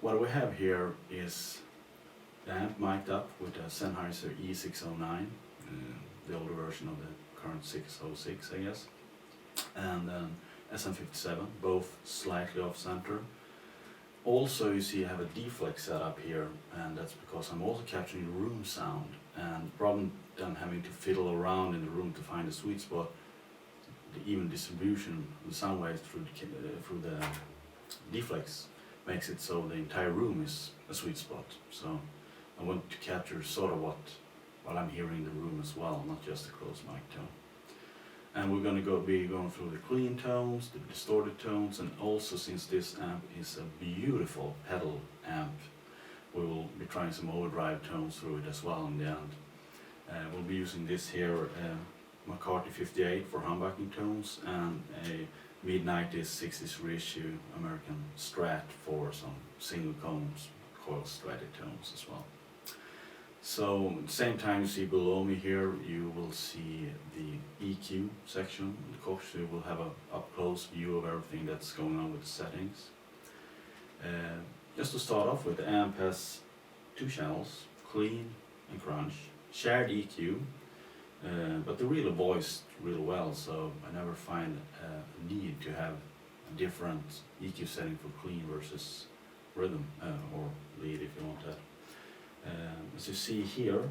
what we have here is the amp mic'd up with a Sennheiser E609, the older version of the current 606, I guess, and then SM57, both slightly off center. Also, you see I have a deflex setup here, and that's because I'm also capturing room sound, and rather than having to fiddle around in the room to find a sweet spot, the even distribution of the sound waves through the deflex makes it so the entire room is a sweet spot. So I want to capture sort of what I'm hearing in the room as well, not just the closed mic tone. And we're going to be going through the clean tones, the distorted tones, and also, since this amp is a beautiful pedal amp, we will be trying some overdrive tones through it as well in the end. We'll be using this here, McCarthy 58 for humbucking tones, and a mid-90s 60s reissue American Strat for some single combs, coil stratted tones as well. So at the same time, you see below me here, you will see the EQ section in the Koch, so you will have a up-close view of everything that's going on with the settings. Just to start off with, the amp has two channels, clean and crunch, shared EQ, but they're really voiced really well, so I never find a need to have a different EQ setting for clean versus rhythm, or lead if you want that. As you see here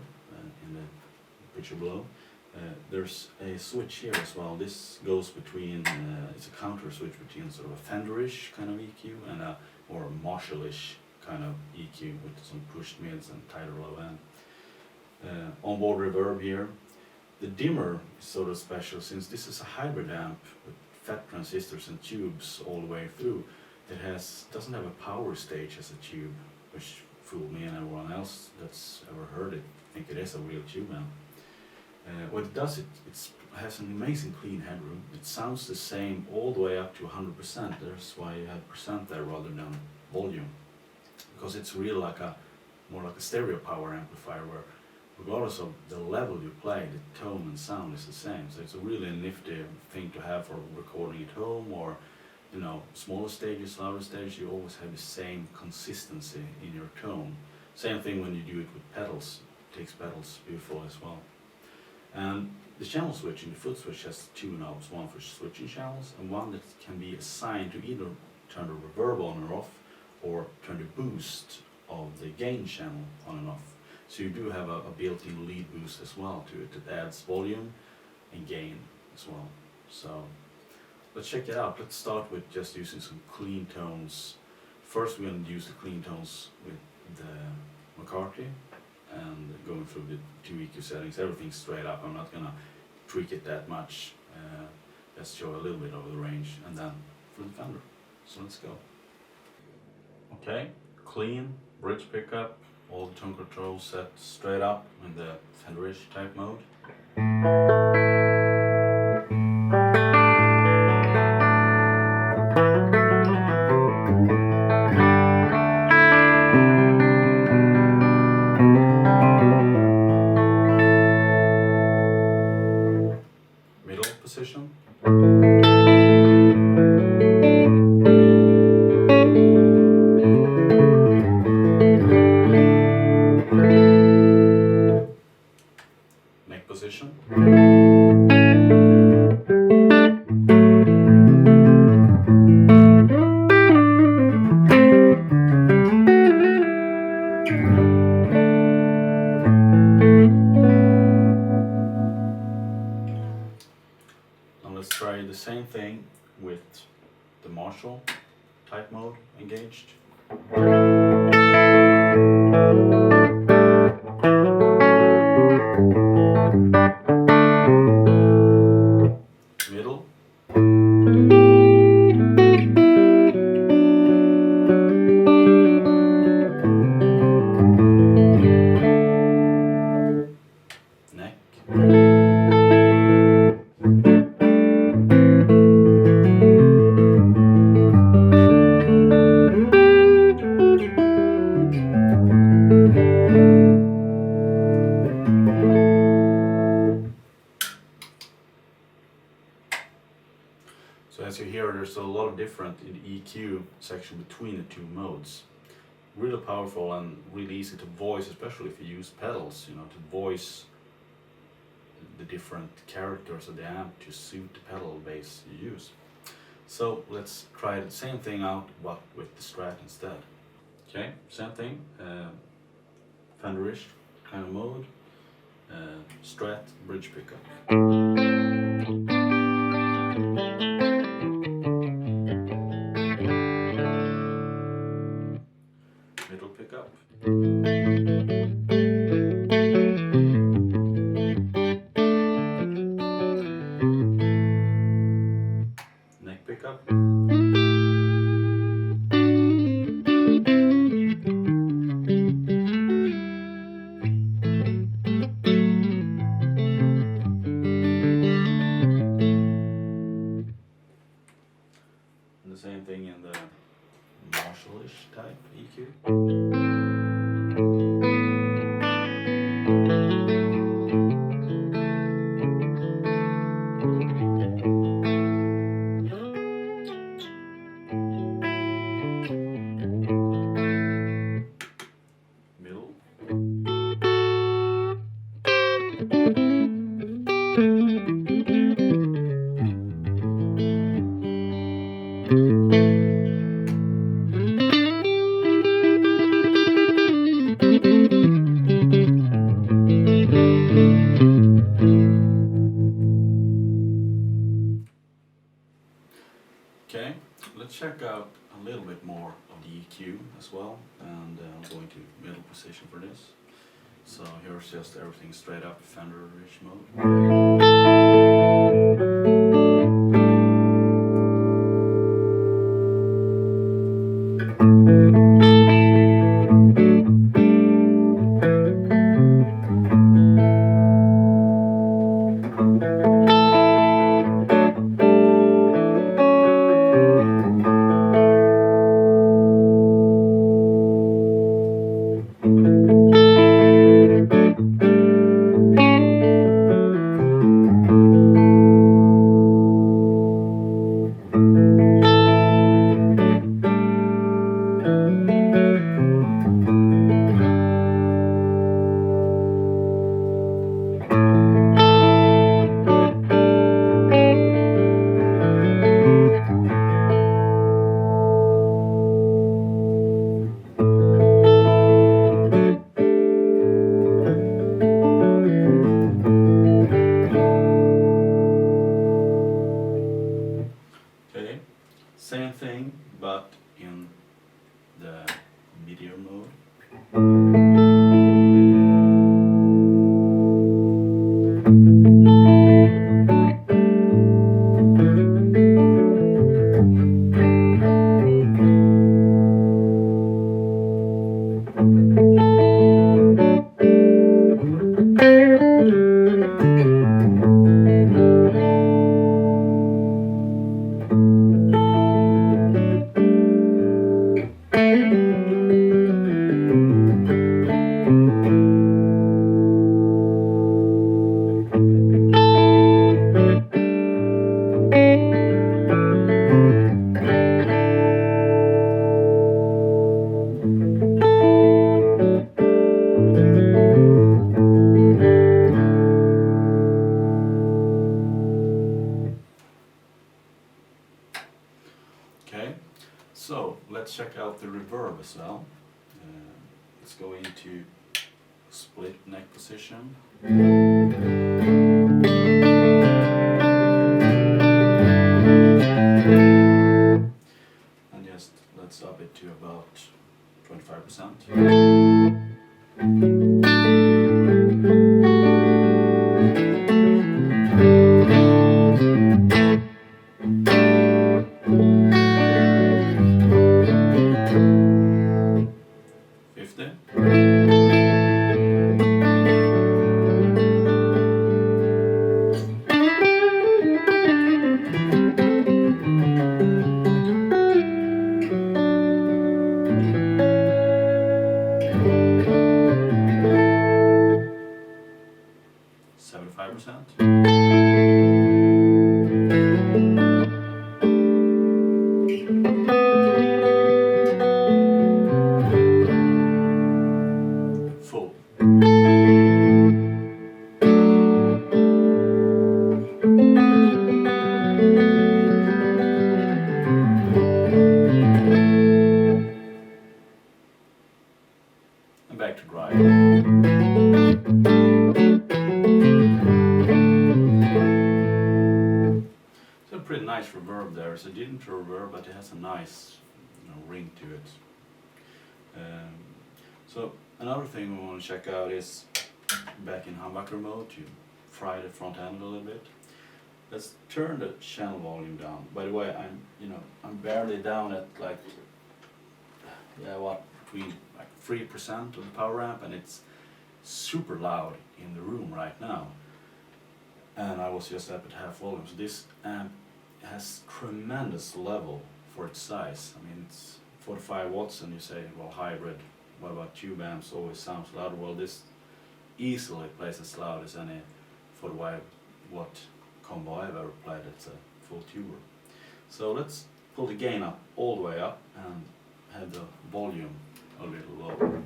in the picture below, there's a switch here as well. This goes between, it's a counter switch between sort of a Fender-ish kind of EQ and a more Marshall-ish kind of EQ with some pushed mids and tighter low end. Onboard reverb here. The dimmer is sort of special, since this is a hybrid amp with FET transistors and tubes all the way through. It doesn't have a power stage as a tube, which fooled me and everyone else that's ever heard it. I think it is a real tube amp. What it does, it has an amazing clean headroom. It sounds the same all the way up to 100%. That's why you have percent there rather than volume, because it's really more like a stereo power amplifier, where regardless of the level you play, the tone and sound is the same. So it's a really nifty thing to have for recording at home, or smaller stages, louder stages. You always have the same consistency in your tone. Same thing when you do it with pedals. It takes pedals beautiful as well. And the channel switching, the foot switch, has two knobs, one for switching channels and one that can be assigned to either turn the reverb on or off, or turn the boost of the gain channel on and off. So you do have a built-in lead boost as well to it that adds volume and gain as well. So let's check it out. Let's start with just using some clean tones. First we're going to use the clean tones with the McCarthy and going through the two EQ settings. Everything's straight up. I'm not going to tweak it that much. Just show a little bit of the range, and then for the Fender. So let's go. Okay, clean, bridge pickup, all the tone controls set straight up in the Fender-ish type mode. Middle position. Neck position. Now let's try the same thing with the Marshall type mode engaged. Middle. Neck. So as you hear, there's a lot of different in the EQ section between the two modes. really powerful and really easy to voice, especially if you use pedals, you know, to voice the different characters of the amp to suit the pedal base you use. So let's try the same thing out, but with the Strat instead. Okay, same thing, Fenderish kind of mode, Strat bridge pickup. Middle pickup. Neck pickup. And the same thing in the Marshall-ish type EQ. Middle. Okay, let's check out a little bit more of the EQ as well, and I'm going to middle position for this. So here's just everything straight up Fender-ish mode. Same thing, but in the meteor mode. Okay, so let's check out the reverb as well. Let's go into split neck position. And just let's up it to about 25%. 50. nice reverb there. It's a digital reverb, but it has a nice, ring to it. So another thing we want to check out is back in humbucker mode to fry the front end a little bit. Let's turn the channel volume down. By the way, I'm barely down at like, between like 3% of the power amp, and it's super loud in the room right now. And I was just up at half volume. So this amp has tremendous level for its size. I mean, it's 45 watts, and you say, well, hybrid, what about tube amps, always sounds louder. Well, this easily plays as loud as any 45 watt combo I've ever played. It's a full tuber. So let's pull the gain up all the way up and have the volume a little lower.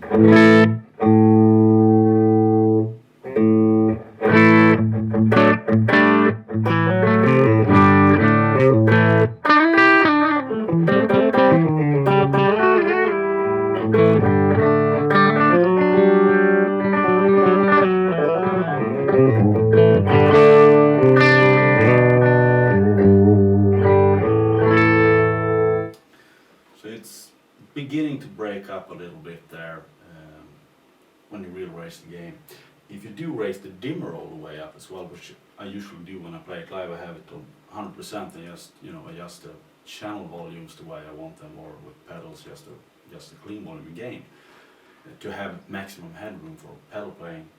Beginning to break up a little bit there when you really raise the gain. If you do raise the dimmer all the way up as well, which I usually do when I play it live, I have it to 100% and just adjust the channel volumes the way I want them, or with pedals just a clean volume gain to have maximum headroom for pedal playing.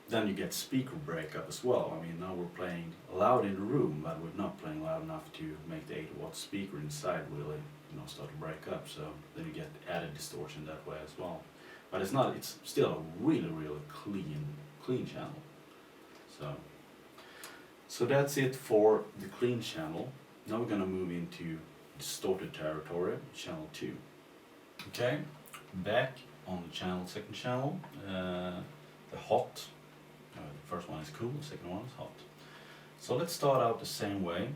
Then you get speaker breakup as well. I mean, now we're playing loud in the room, but we're not playing loud enough to make the 80-watt speaker inside really start to break up. So then you get added distortion that way as well. But it's still a really clean channel. So that's it for the clean channel. Now we're gonna move into distorted territory, channel 2. Okay, back on the second channel, the hot. The first one is cool, the second one is hot. So let's start out the same way.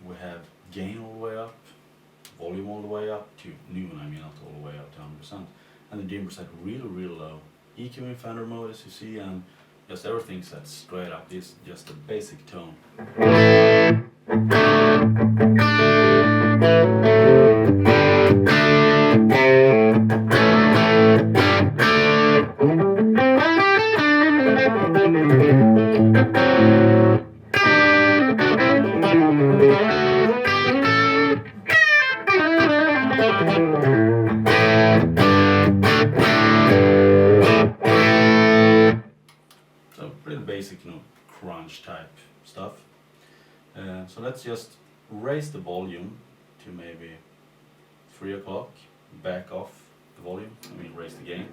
We have gain all the way up, volume all the way up to noon, not all the way up to 100%. And the dimmer set really low. EQ in Fender mode, as you see, and just everything set straight up. This is just a basic tone. Basic, crunch type stuff. So let's just raise the volume to maybe 3 o'clock, back off the volume, raise the gain.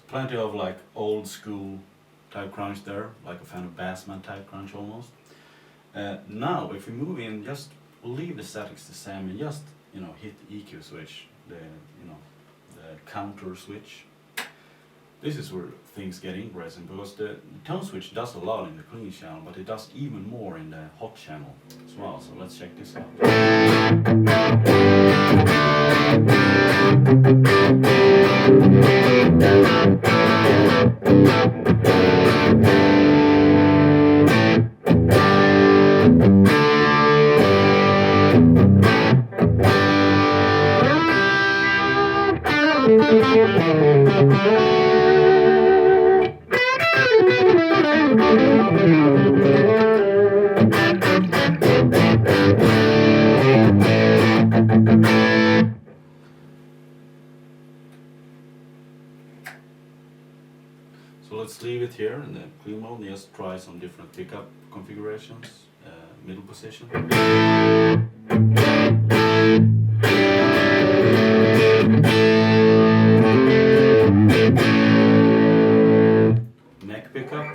Plenty of like old school type crunch there, like a Fender Bassman type crunch almost. Now if we move in, just leave the settings the same and just hit the EQ switch, the counter switch. This is where things get interesting, because the tone switch does a lot in the clean channel, but it does even more in the hot channel as well. So let's check this out. So let's leave it here in the clean mode and just try some different pickup configurations, middle position. Neck pickup.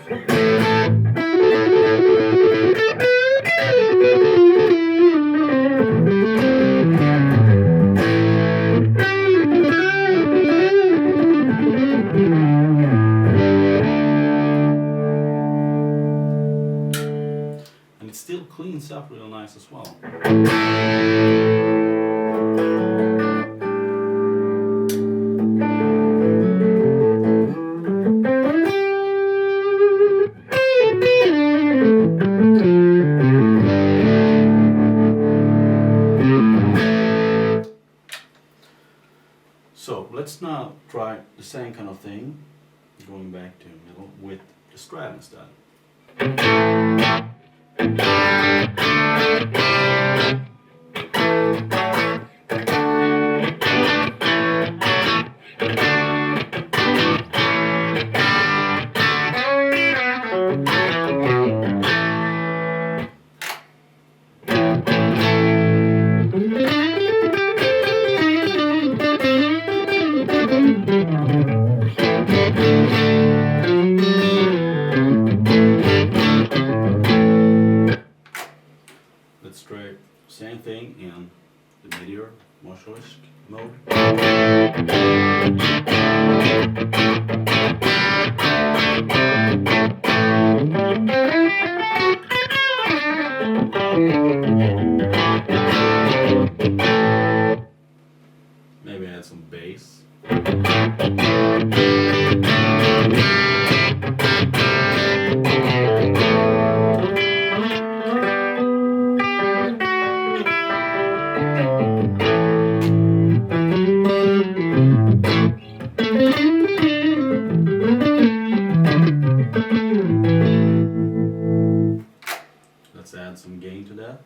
cleans up real nice as well. So let's now try the same kind of thing, going back to middle with the strat instead. Let's try same thing in the meteor martialist mode. Maybe add some bass. Let's add some gain to that.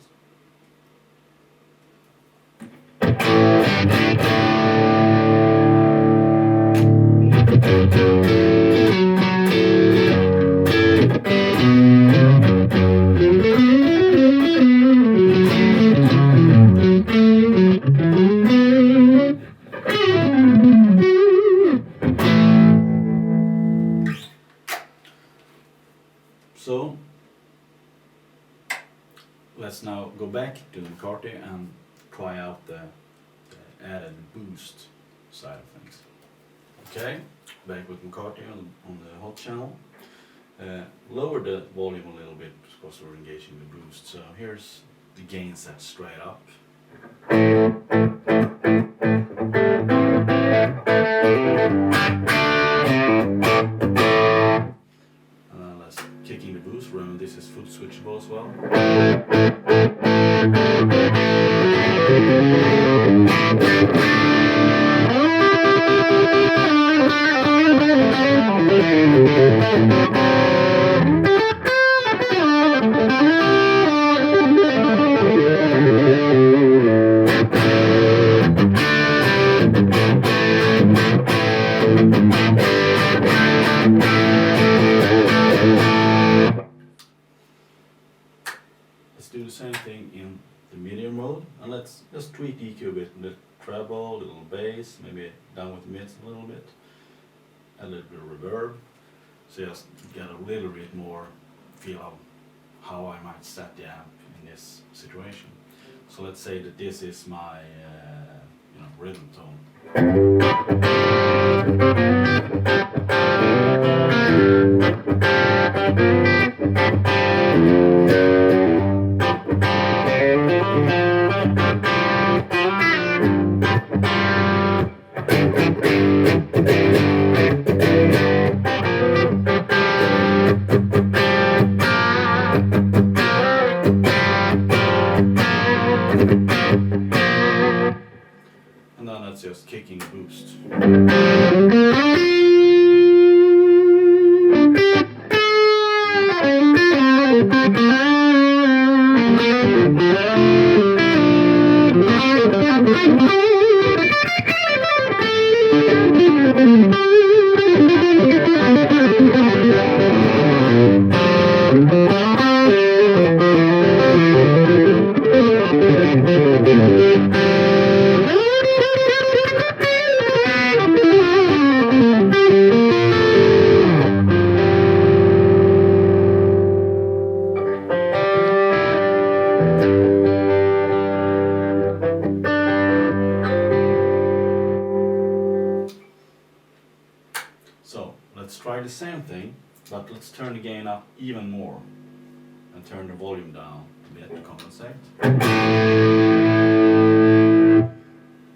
So let's now go back to the McCarthy and try out the added boost side of things. Okay, back with McCarthy on the hot channel. Lower the volume a little bit because we're engaging the boost. So here's the gain set straight up. Kicking the boost, remember this is foot switchable as well. Let's do the same thing in the medium mode, and let's just tweak EQ a bit, a little treble, a little bass, maybe down with the mids a little bit, a little bit of reverb, so just get a little bit more feel of how I might set the amp in this situation. So let's say that this is my rhythm tone. And then that's just kicking boost. So let's try the same thing, but let's turn the gain up even more and turn the volume down bit to compensate.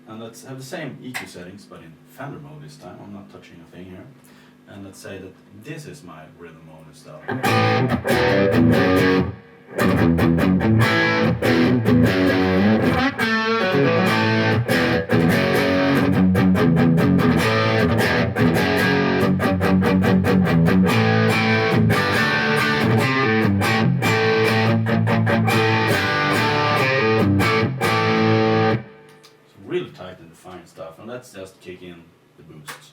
And let's have the same EQ settings, but in Fender mode this time. I'm not touching a thing here. And let's say that this is my rhythm mode instead. Really tight and defined stuff, and let's just kick in the boosts.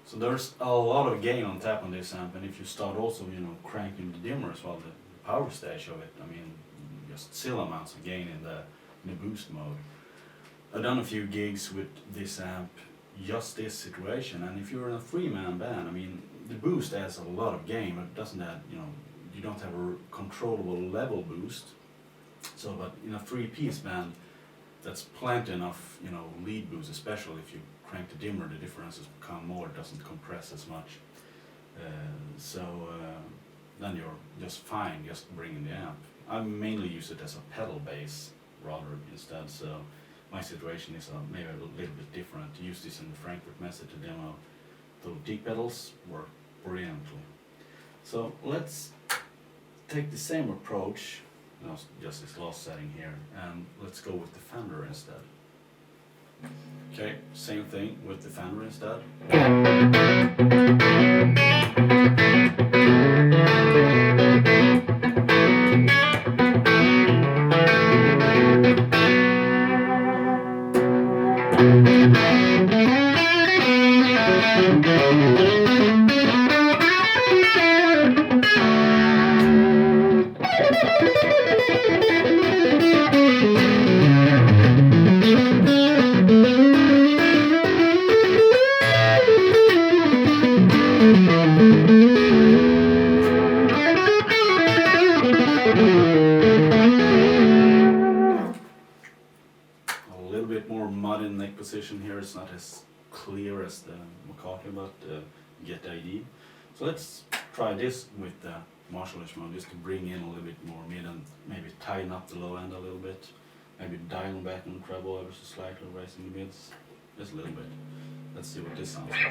So there's a lot of gain on tap on this amp, and if you start also, cranking the dimmer as well, the power stage of it, I mean, just still amounts of gain in the boost mode. I've done a few gigs with this amp, just this situation, and if you're in a three-man band, I mean, the boost adds a lot of gain, but it doesn't add, you don't have a controllable level boost. So, but in a three-piece band, that's plenty enough, lead boost, especially if you crank the dimmer, the differences become more, it doesn't compress as much. Then you're just fine, just bringing the amp. I mainly use it as a pedal bass rather instead, so my situation is maybe a little bit different. To use this in the Frankfurt method to demo, the D pedals work brilliantly. So let's take the same approach, just this last setting here, and let's go with the Fender instead. Okay, same thing with the Fender instead. Position here is not as clear as the McCarthy, but get the idea. So let's try this with the Marshallish mode, just to bring in a little bit more mid and maybe tighten up the low end a little bit. Maybe dialing back on the treble ever so slightly, raising the mids just a little bit. Let's see what this sounds like.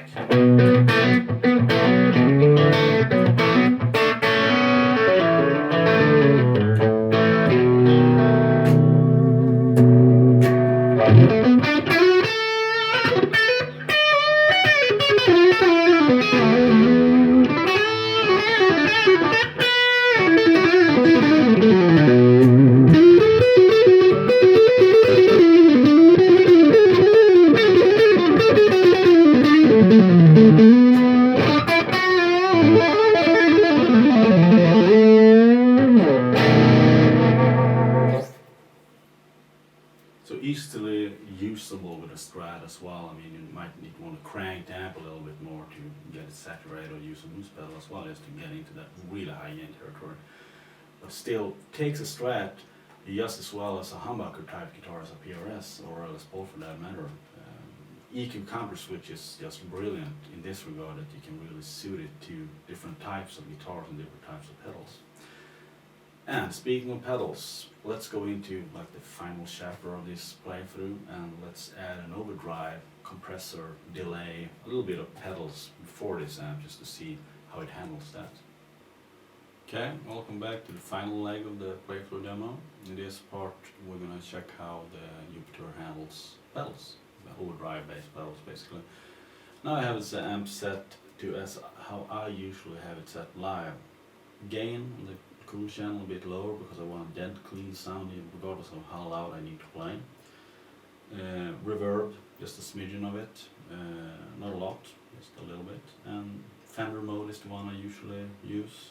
So easily usable with a strat as well. I mean, you might want to crank the amp a little bit more to get it saturated, or use a boost pedal as well, just to get into that really high end territory. But still takes a strat just as well as a humbucker type guitar as a PRS, or a Les Paul for that matter. EQ counter switch is just brilliant in this regard, that you can really suit it to different types of guitars and different types of pedals. And speaking of pedals, let's go into like the final chapter of this playthrough, and let's add an overdrive, compressor, delay, a little bit of pedals before this amp, just to see how it handles that. Okay, welcome back to the final leg of the playthrough demo. In this part we're going to check how the Jupiter handles pedals, the overdrive based pedals basically. Now I have this amp set to as how I usually have it set live. Gain on the cool channel a bit lower, because I want a dead clean sound regardless of how loud I need to play. Reverb, just a smidgen of it, not a lot, just a little bit. And Fender mode is the one I usually use.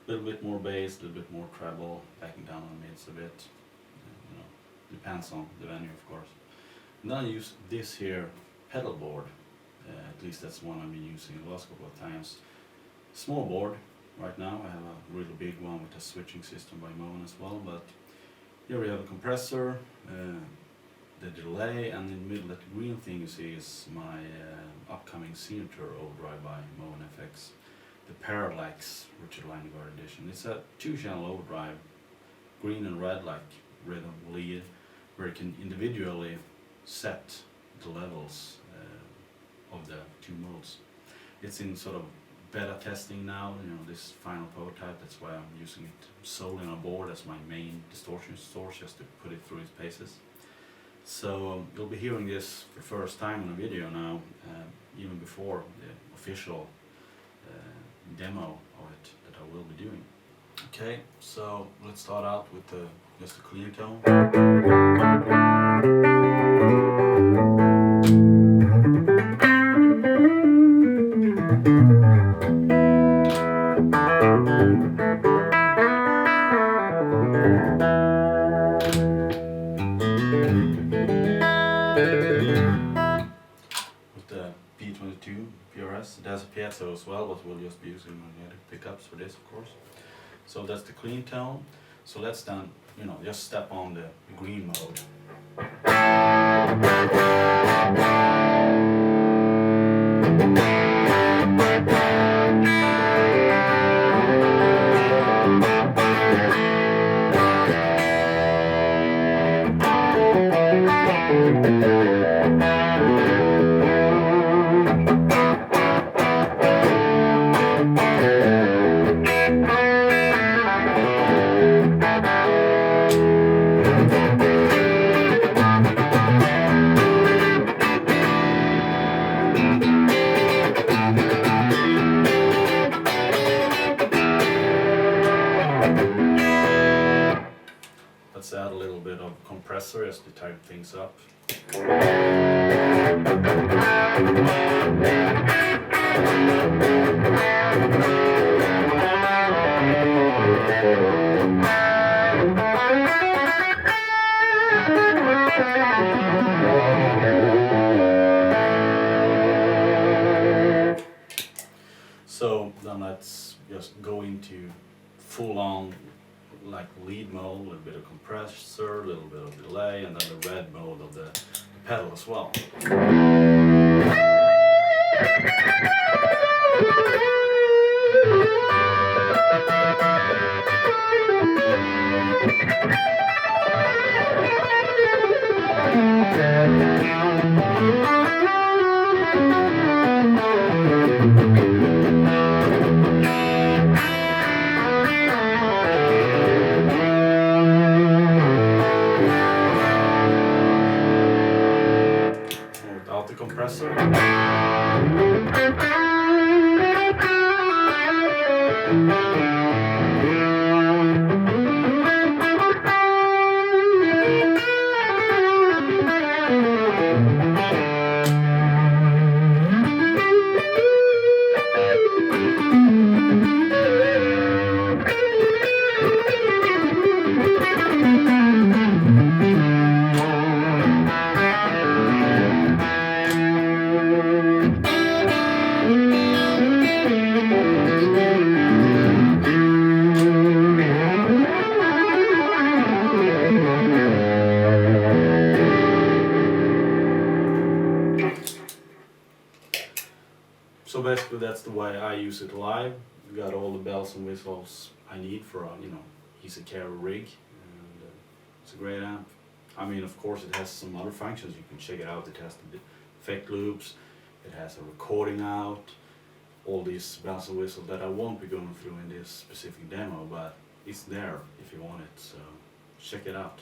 A little bit more bass, a little bit more treble, backing down on mids a bit. You know, depends on the venue, of course. And then I use this here pedal board. At least that's one I've been using the last couple of times. Small board right now. I have a really big one with a switching system by Moen as well. But here we have a compressor, the delay, and in the middle that green thing you see is my upcoming signature overdrive by Moen FX. The Parallax Richard Langegaard edition. It's a 2-channel overdrive, green and red like rhythm lead, where you can individually set the levels of the 2 modes. It's in sort of beta testing now, you know, this final prototype. That's why I'm using it solely on board as my main distortion source, just to put it through its paces. So you'll be hearing this for the first time in a video now, even before the official demo of it that I will be doing. Okay, so let's start out with just a clean tone. With the P22 PRS, it has a piezo as well, but we'll just be using magnetic pickups for this, of course. So that's the clean tone. So let's then, you know, just step on the green mode. Let's add a little bit of compressor just to tighten things up. So then let's just go into full on like lead mode, a little bit of compressor, a little bit of delay, and then the red mode of the pedal as well. Without the compressor. So basically that's the way I use it live. You got all the bells and whistles I need for a, you know, easy carry rig, and it's a great amp. I mean, of course it has some other functions, you can check it out. It has the effect loops, it has a recording out, all these bells and whistles that I won't be going through in this specific demo, but it's there if you want it, so check it out.